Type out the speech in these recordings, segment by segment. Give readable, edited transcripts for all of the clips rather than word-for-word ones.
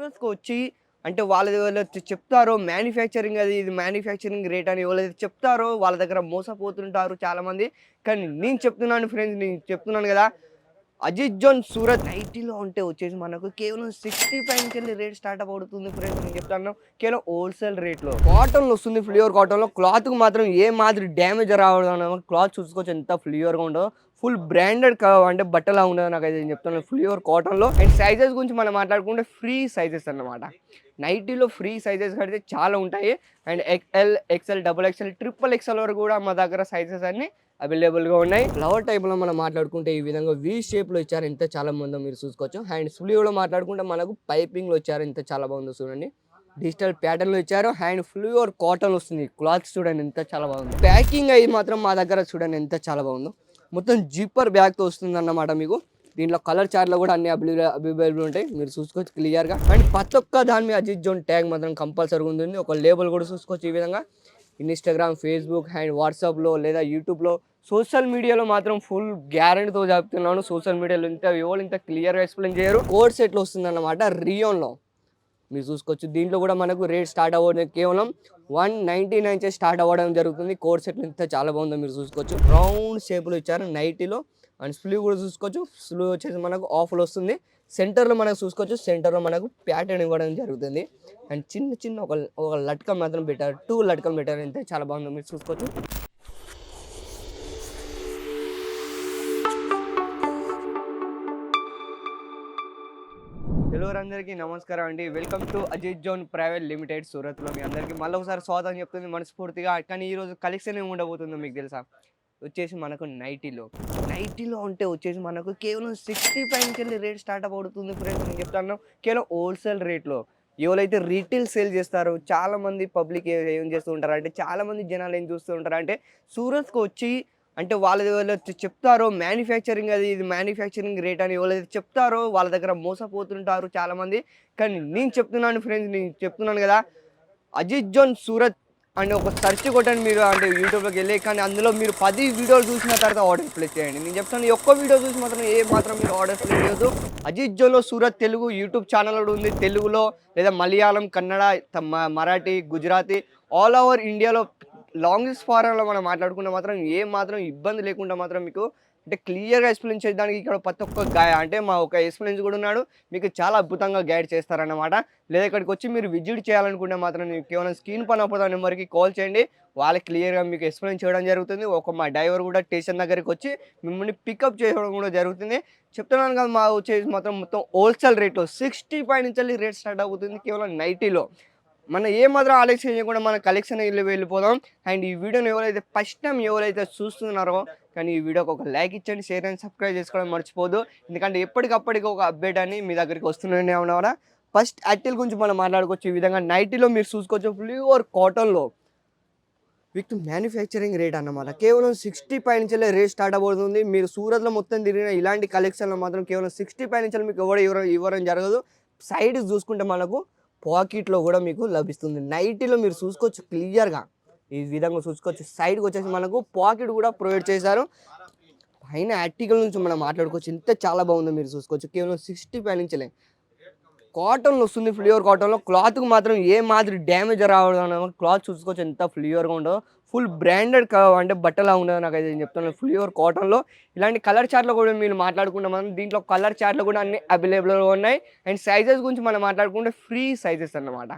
సూరత్‌కి వచ్చి అంటే వాళ్ళది చెప్తారో మ్యానుఫ్యాక్చరింగ్ అది ఇది మ్యానుఫ్యాక్చరింగ్ రేట్ అని ఎవరైతే చెప్తారో వాళ్ళ దగ్గర మోసపోతుంటారు చాలామంది. కానీ నేను చెప్తున్నాను ఫ్రెండ్స్, నేను చెప్తున్నాను గదా! అజిత్ జోన్ సూరత్ నైటీలో ఉంటే వచ్చేసి మనకు కేవలం 65 నుంచెల్లి రేట్ స్టార్ట్ అవుతుంది ఫ్రెండ్స్. నేను చెప్తాను కేవలం హోల్‌సేల్ రేట్‌లో. కాటన్‌లో వస్తుంది, ఫ్లేవర్ కాటన్‌లో. క్లాత్‌కి మాత్రం ఏ మాదిరి డ్యామేజ్ రావడం, క్లాత్ చూసుకోవచ్చు ఎంత ఫ్లేవర్‌గా ఉందో. ఫుల్ బ్రాండెడ్ అంటే బట్టలా ఉండదు నాకైతే, నేను చెప్తాను ఫ్లేవర్ కాటన్‌లో. అండ్ సైజెస్ గురించి మనం మాట్లాడుకుంటే ఫ్రీ సైజెస్ అన్నమాట. నైటీలో ఫ్రీ సైజెస్ అయితే చాలా ఉంటాయి. And XL, XL, double XL, triple XL వరకు కూడా మా దగ్గర సైజెస్ అన్నీ అవైలబుల్‌గా ఉన్నాయి. ఫ్లవర్ టైప్‌లో మనం మాట్లాడుకుంటే ఈ విధంగా వి షేప్‌లో ఇచ్చారు. ఎంత చాలా బాగుందో మీరు చూసుకోవచ్చు. అండ్ స్లీవ్‌లో మాట్లాడుకుంటే మనకు పైపింగ్‌లో ఇచ్చారు. ఎంత చాలా బాగుందో చూడండి. డిజిటల్ ప్యాటర్న్‌లో ఇచ్చారు. అండ్ ఫ్లేవర్ కాటన్ వస్తుంది. క్లాత్స్ చూడండి ఎంత చాలా బాగుంది. ప్యాకింగ్ అయ్యి మాత్రం మా దగ్గర చూడండి ఎంత చాలా బాగుందో. మొత్తం జిప్పర్ బ్యాగ్‌తో వస్తుందన్నమాట మీకు. దీంట్లో కలర్ చార్ట్‌లో కూడా అన్ని అవైలబుల్ ఉంటాయి. మీరు చూసుకోవచ్చు క్లియర్‌గా. అండ్ ప్రతి ఒక్క దాని మీద అజిత్ జోన్ ట్యాగ్ మాత్రం కంపల్సరీగా ఉంటుంది. ఒక లేబుల్ కూడా చూసుకోవచ్చు ఈ విధంగా. ఇన్‌స్టాగ్రామ్, ఫేస్‌బుక్ అండ్ వాట్సాప్‌లో లేదా యూట్యూబ్‌లో సోషల్ మీడియాలో మాత్రం ఫుల్ గ్యారంటీతో చెప్తున్నాను. సోషల్ మీడియాలో ఇంత క్లియర్‌గా ఎక్స్‌ప్లెయిన్ చేయరు. కోడ్ సెట్‌లో వస్తుందన్నమాట రియోన్‌లో. మీరు చూసుకోవచ్చు. దీంట్లో కూడా మనకు రేట్ స్టార్ట్ అవ్వడం కేవలం 199 చే స్టార్ట్ అవ్వడం జరుగుతుంది. కోడ్ సెట్లు ఎంత చాలా బాగుందో మీరు చూసుకోవచ్చు. రౌండ్ షేప్‌లో ఇచ్చారు నైటీలో. అండ్ స్లీవ్ కూడా చూసుకోవచ్చు. స్లీవ్ వచ్చేసి మనకు ఆఫ్‌లో వస్తుంది. సెంటర్‌లో మనకు చూసుకోవచ్చు. సెంటర్‌లో మనకు ప్యాటర్న్ ఇవ్వడం జరుగుతుంది. అండ్ చిన్న చిన్న ఒక లట్కన్ మాత్రం పెట్టారు. 2 లట్కన్ పెట్టారు. ఎంత చాలా బాగుందో మీరు చూసుకోవచ్చు. తెలుగు అందరికీ నమస్కారం అండి. Welcome to Ajith zone private limited సూరత్‌లో. మీ అందరికీ మళ్ళీ ఒకసారి స్వాగతం చెప్తుంది మనస్ఫూర్తిగా. కానీ ఈరోజు కలెక్షన్ ఏమి ఉండబోతుందో మీకు తెలుసా? వచ్చేసి మనకు నైటీలో ఉంటే వచ్చేసి మనకు కేవలం 65 నుంచెల్లి రేట్ స్టార్ట్ అవుతుంది ఫ్రెండ్స్. నేను చెప్తాను కేవలం హోల్‌సేల్ రేట్‌లో. ఎవరైతే రీటైల్ సేల్ చేస్తారో చాలామంది పబ్లిక్ ఏం చేస్తూ ఉంటారంటే, చాలామంది జనాలు ఏం చూస్తూ ఉంటారంటే సూరత్‌కి వచ్చి అంటే వాళ్ళది చెప్తారో మ్యానుఫ్యాక్చరింగ్ అది ఇది మ్యానుఫ్యాక్చరింగ్ రేట్ అని ఎవరైతే చెప్తారో వాళ్ళ దగ్గర మోసపోతుంటారు చాలామంది. కానీ నేను చెప్తున్నాను గదా! అజిత్ జోన్ సూరత్ అని ఒక సెర్చ్ కొట్టండి మీరు, అంటే యూట్యూబ్‌లోకి వెళ్ళి. కానీ అందులో మీరు 10 వీడియోలు చూసిన తర్వాత ఆర్డర్ ప్లేస్ చేయండి. నేను చెప్తాను ఈ ఒక్క వీడియో చూసి మాత్రం మీరు ఆర్డర్ ప్లేస్ చేయొద్దు. అజిత్ జోన్‌లో సూరత్ తెలుగు యూట్యూబ్ ఛానల్ కూడా ఉంది. తెలుగులో లేదా మలయాళం, కన్నడ, మరాఠీ, గుజరాతీ ఆల్ ఓవర్ ఇండియాలో లాంగ్వేజ్ ఫారంలో మనం మాట్లాడుకుంటే మాత్రం మాత్రం ఇబ్బంది లేకుండా మాత్రం మీకు అంటే క్లియర్‌గా ఎక్స్‌ప్లెయిన్ చేయడానికి ఇక్కడ ప్రతి ఒక్క అంటే మా ఒక ఎక్స్‌ప్లెయిన్స్ కూడా ఉన్నాడు. మీకు చాలా అద్భుతంగా గైడ్ చేస్తారన్నమాట. లేదా ఇక్కడికొచ్చి మీరు విజిట్ చేయాలనుకుంటే మాత్రం మీకు కేవలం స్క్రీన్ పైన అవుతున్న నెంబర్‌కి కాల్ చేయండి. వాళ్ళకి క్లియర్‌గా మీకు ఎక్స్‌ప్లెయిన్ చేయడం జరుగుతుంది. మా డ్రైవర్ కూడా స్టేషన్ దగ్గరికొచ్చి మిమ్మల్ని పికప్ చేయడం కూడా జరుగుతుంది. చెప్తున్నాను కదా! మా వచ్చేసి మొత్తం హోల్‌సేల్ రేట్‌లో 65 నుంచెల్లి రేట్ స్టార్ట్ అవుతుంది కేవలం నైటీలో. మనం ఏమాత్రం ఆలస్యం చేయకుండా మన కలెక్షన్‌కి వెళ్ళిపోదాం. అండ్ ఈ వీడియోని ఫస్ట్ టైమ్ ఎవరైతే చూస్తున్నారో కానీ ఈ వీడియోకి ఒక లైక్ ఇచ్చండి, షేర్ అండ్ సబ్స్క్రైబ్ చేసుకోవడం మర్చిపోవద్దు. ఎందుకంటే ఎప్పటికప్పటికి ఒక అప్డేట్ అని మీ దగ్గరికి వస్తూనే ఉన్నారా. ఫస్ట్ అర్టిల్ గురించి మనం మాట్లాడుకోవచ్చు. ఈ విధంగా నైటీలో మీరు చూసుకోవచ్చు ప్యూర్ కాటన్‌లో విత్ మ్యానుఫ్యాక్చరింగ్ రేట్ అన్నమాట. కేవలం 65 నుంచెల్లే రేట్ స్టార్ట్ అవుతుంది. మీరు సూరత్‌లో మొత్తం తిరిగిన ఇలాంటి కలెక్షన్‌లో మాత్రం కేవలం 65 నుంచి మీకు ఇవ్వడం జరగదు. సైడ్ చూసుకుంటే మనకు పాకెట్‌లో కూడా మీకు లభిస్తుంది. నైటీలో మీరు చూసుకోవచ్చు క్లియర్‌గా. ఈ విధంగా చూసుకోవచ్చు. సైడ్‌కి వచ్చేసి మనకు పాకెట్ కూడా ప్రొవైడ్ చేశారు. పైన ఆర్టికల్ నుంచి మనం మాట్లాడుకోవచ్చు. ఎంత చాలా బాగుందో మీరు చూసుకోవచ్చు. కేవలం 65 నుంచెలే. కాటన్‌లో వస్తుంది, ఫ్లేవర్ కాటన్‌లో. క్లాత్‌కి మాత్రం ఏ మాదిరి డ్యామేజ్ రావడం, క్లాత్ చూసుకోవచ్చు ఎంత ఫ్లేవర్‌గా ఉందో. ఫుల్ బ్రాండెడ్ అంటే బట్టలా ఉండదు నాకైతే, నేను చెప్తాను ఫ్లేవర్ కాటన్‌లో. ఇలాంటి కలర్ చార్ట్‌లో కూడా మీరు మాట్లాడుకుంటే మనం దీంట్లో కలర్ చార్ట్‌లో కూడా అన్ని అవైలబుల్‌గా ఉన్నాయి. అండ్ సైజెస్ గురించి మనం మాట్లాడుకుంటే ఫ్రీ సైజెస్ అన్నమాట.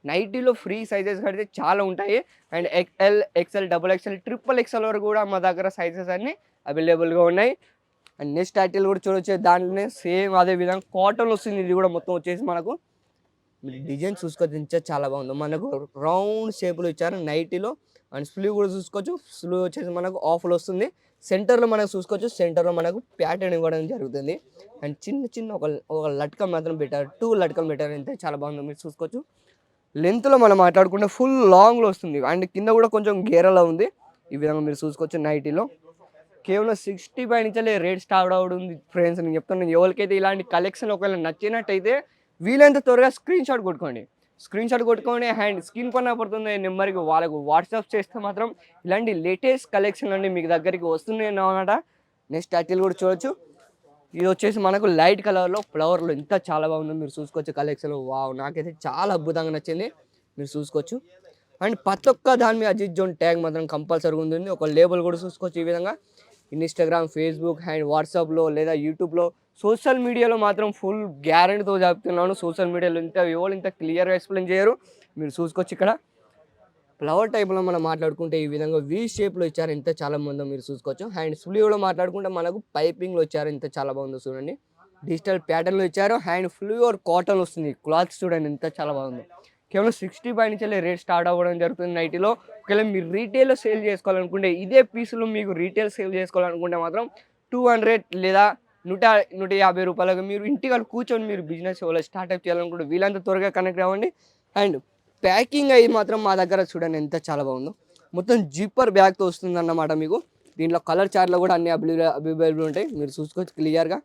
నైటీలో ఫ్రీ సైజెస్ అయితే చాలా ఉంటాయి. And XL, XL, double XL, triple XL వరకు కూడా మా దగ్గర సైజెస్ అన్నీ అవైలబుల్‌గా ఉన్నాయి. అండ్ నెక్స్ట్ టైటిల్ కూడా చూడొచ్చు. దాంట్లోనే సేమ్ అదే విధంగా కాటన్ వస్తుంది. ఇది కూడా మొత్తం వచ్చేసి మనకు డిజైన్ చూసుకోవచ్చు చాలా బాగుంది. మనకు రౌండ్ షేప్లో ఇచ్చారు నైటీలో. అండ్ స్లీవ్ కూడా చూసుకోవచ్చు. స్లీవ్ వచ్చేసి మనకు ఆఫ్లో వస్తుంది. సెంటర్లో మనకు చూసుకోవచ్చు. సెంటర్లో మనకు ప్యాటర్న్ ఇవ్వడం జరుగుతుంది. అండ్ చిన్న చిన్న ఒక లట్కన్ మాత్రం పెట్టారు. 2 లట్కన్ పెట్టారు. ఎంత చాలా బాగుందో మీరు చూసుకోవచ్చు. లెంత్లో మనం మాట్లాడుకుంటే ఫుల్ లాంగ్లో వస్తుంది. అండ్ కింద కూడా కొంచెం గేరలో ఉంది. ఈ విధంగా మీరు చూసుకోవచ్చు నైటీలో. కేవలం 65 నుంచెల్లే రేట్ స్టార్ట్ అవుతుంది ఫ్రెండ్స్. నేను చెప్తున్నాను ఎవరికైతే ఇలాంటి కలెక్షన్ ఒకవేళ నచ్చినట్టయితే వీలైనంత త్వరగా స్క్రీన్ షాట్ కొట్టుకోండి. అండ్ స్క్రీన్ పైన పడుతున్న నెంబర్‌కి వాళ్ళకు వాట్సాప్ చేస్తే మాత్రం ఇలాంటి లేటెస్ట్ కలెక్షన్ అన్నీ మీకు దగ్గరికి వస్తున్నాయి అన్నమాట. నెక్స్ట్ టైటిల్ కూడా చూడొచ్చు. ఇది వచ్చేసి మనకు లైట్ కలర్లో ఫ్లవర్లో ఇంత చాలా బాగుంది. మీరు చూసుకోవచ్చు కలెక్షన్. వావ్, నాకైతే చాలా అద్భుతంగా నచ్చింది. మీరు చూసుకోవచ్చు. అండ్ ప్రతి ఒక్క దాని మీద అజిత్ జోన్ ట్యాగ్ మాత్రం కంపల్సరీగా ఉంటుంది. ఒక లేబుల్ కూడా చూసుకోవచ్చు. ఈ విధంగా ఇన్స్టాగ్రామ్, ఫేస్బుక్ అండ్ వాట్సాప్లో లేదా యూట్యూబ్లో సోషల్ మీడియాలో మాత్రం ఫుల్ గ్యారెంటీతో చెప్తున్నాను. సోషల్ మీడియాలో ఎవరు ఇంత క్లియర్గా ఎక్స్ప్లెయిన్ చేయరు. మీరు చూసుకోవచ్చు. ఇక్కడ ఫ్లవర్ టైప్లో మనం మాట్లాడుకుంటే ఈ విధంగా వి షేప్లో ఇచ్చారు. ఇంత చాలా బాగుందో మీరు చూసుకోవచ్చు. అండ్ స్లీవ్లో మాట్లాడుకుంటే మనకు పైపింగ్లో ఇచ్చారు. ఇంత చాలా బాగుందో చూడండి. డిజిటల్ ప్యాటర్న్లో ఇచ్చారు. అండ్ ఫ్లూర్ కాటన్ వస్తుంది. క్లాత్ చూడండి ఎంత చాలా బాగుందో. కేవలం 60 నుంచి రేట్ స్టార్ట్ అవ్వడం జరుగుతుంది నైటీలో. ఒకవేళ మీరు రీటైల్లో సేల్ చేసుకోవాలనుకుంటే ఇదే పీసులు మీకు రీటైల్ సేల్ చేసుకోవాలనుకుంటే మాత్రం 200 లేదా 150 రూపాయలకు మీరు ఇంటికి కూర్చొని మీరు బిజినెస్ స్టార్ట్అప్ చేయాలనుకుంటే వీళ్ళంతా త్వరగా కనెక్ట్ అవ్వండి. అండ్ ప్యాకింగ్ అయ్యి మాత్రం మా దగ్గర చూడండి ఎంత చాలా బాగుందో. మొత్తం జిప్పర్ బ్యాగ్తో వస్తుంది అన్నమాట మీకు. దీంట్లో కలర్ చార్ట్లో కూడా అన్ని అవైలబుల్ ఉంటాయి. మీరు చూసుకోవచ్చు క్లియర్గా.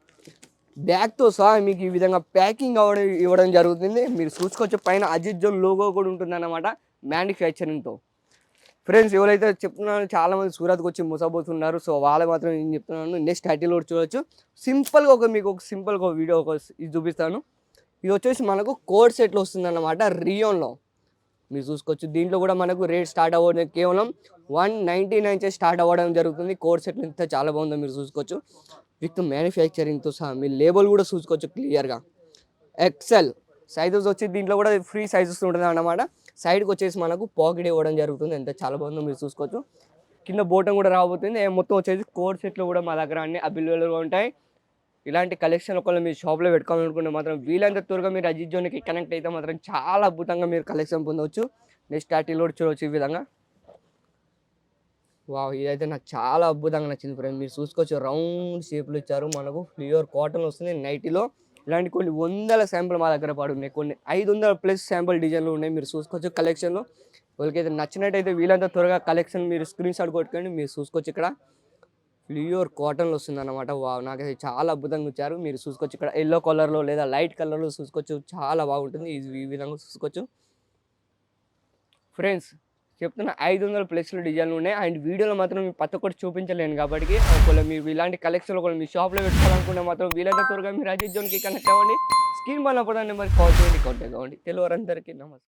బ్యాగ్తో సహా మీకు ఈ విధంగా ప్యాకింగ్ ఇవ్వడం జరుగుతుంది. మీరు చూసుకోవచ్చు. పైన అజిత్ జోన్ లోగో కూడా ఉంటుంది అన్నమాట మ్యానుఫ్యాక్చరింగ్తో. ఫ్రెండ్స్, ఎవరైతే చెప్తున్నాను చాలామంది సూరత్కి వచ్చి మోసపోతున్నారు. సో వాళ్ళు మాత్రం నేను చెప్తున్నాను. నెక్స్ట్ టైటిల్ కూడా చూడవచ్చు. సింపుల్గా మీకు ఒక సింపుల్గా వీడియో ఇది చూపిస్తాను. ఇది వచ్చేసి మనకు కోడ్ సెట్లో వస్తుంది అన్నమాట రియోన్లో. మీరు చూసుకోవచ్చు. దీంట్లో కూడా మనకు రేట్ స్టార్ట్ అవ్వడం కేవలం 199 స్టార్ట్ అవ్వడం జరుగుతుంది. కోడ్ సెట్ ఇంత చాలా బాగుందో మీరు చూసుకోవచ్చు. విత్ మ్యానుఫ్యాక్చరింగ్తో సహా మీ లేబుల్ కూడా చూసుకోవచ్చు క్లియర్గా. ఎక్సెల్ సైజెస్ వచ్చి దీంట్లో కూడా ఫ్రీ సైజెస్ ఉంటుంది అన్నమాట. సైడ్కి వచ్చేసి మనకు పాకెట్ ఇవ్వడం జరుగుతుంది. ఎంత చాలా బాగుందో మీరు చూసుకోవచ్చు. కింద బోటం కూడా రాబోతుంది. మొత్తం వచ్చేసి కోడ్ సెట్లు కూడా మా దగ్గర అన్ని అవైలబుల్గా ఉంటాయి. ఇలాంటి కలెక్షన్ ఒకవేళ మీరు షాప్లో పెట్టుకోవాలనుకుంటే మాత్రం వీలంత త్వరగా మీరు అజిత్ జోన్కి కనెక్ట్ అయితే మాత్రం చాలా అద్భుతంగా మీరు కలెక్షన్ పొందవచ్చు. నెక్స్ట్ టైటిల్ కూడా చూడవచ్చు ఈ విధంగా. వావ్, ఇదైతే నాకు చాలా అద్భుతంగా నచ్చింది ఫ్రెండ్స్. మీరు చూసుకోవచ్చు. రౌండ్ షేప్లు ఇచ్చారు. మనకు ప్యూర్ కాటన్ వస్తుంది నైటీలో. ఇలాంటి కొన్ని వందల శాంపుల్ మా దగ్గర పడున్నాయి. కొన్ని 500+ శాంపుల్ డిజైన్లు ఉన్నాయి. మీరు చూసుకోవచ్చు కలెక్షన్లో. వాళ్ళకైతే నచ్చినట్టయితే వీలంతా త్వరగా కలెక్షన్ మీరు స్క్రీన్ షాట్ కొట్టుకోండి. మీరు చూసుకోవచ్చు. ఇక్కడ ప్యూర్ కాటన్లో వస్తుంది అన్నమాట. వావ్, నాకైతే చాలా అద్భుతంగా ఇచ్చారు. మీరు చూసుకోవచ్చు. ఇక్కడ ఎల్లో కలర్లో లేదా లైట్ కలర్లో చూసుకోవచ్చు. చాలా బాగుంటుంది. ఈ విధంగా చూసుకోవచ్చు. ఫ్రెండ్స్, చెప్తున్న 500+ డిజైన్లు ఉన్నాయి. అండ్ వీడియోలో మాత్రం మీరు ప్రతి ఒక్కటి చూపించలేను కాబట్టి ఒకవేళ మీరు ఇలాంటి కలెక్షన్ ఒకవేళ మీ షాప్లో పెట్టుకోవాలనుకుంటే మాత్రం వీలైతే త్వరగా మీరు అజిత్ జోన్కి కనెక్ట్ అవ్వండి. స్క్రీన్ పైన నెంబర్ కాల్ చేయండి, కాంటాక్ట్ అవ్వండి. తెలుగు వారందరికీ నమస్తే.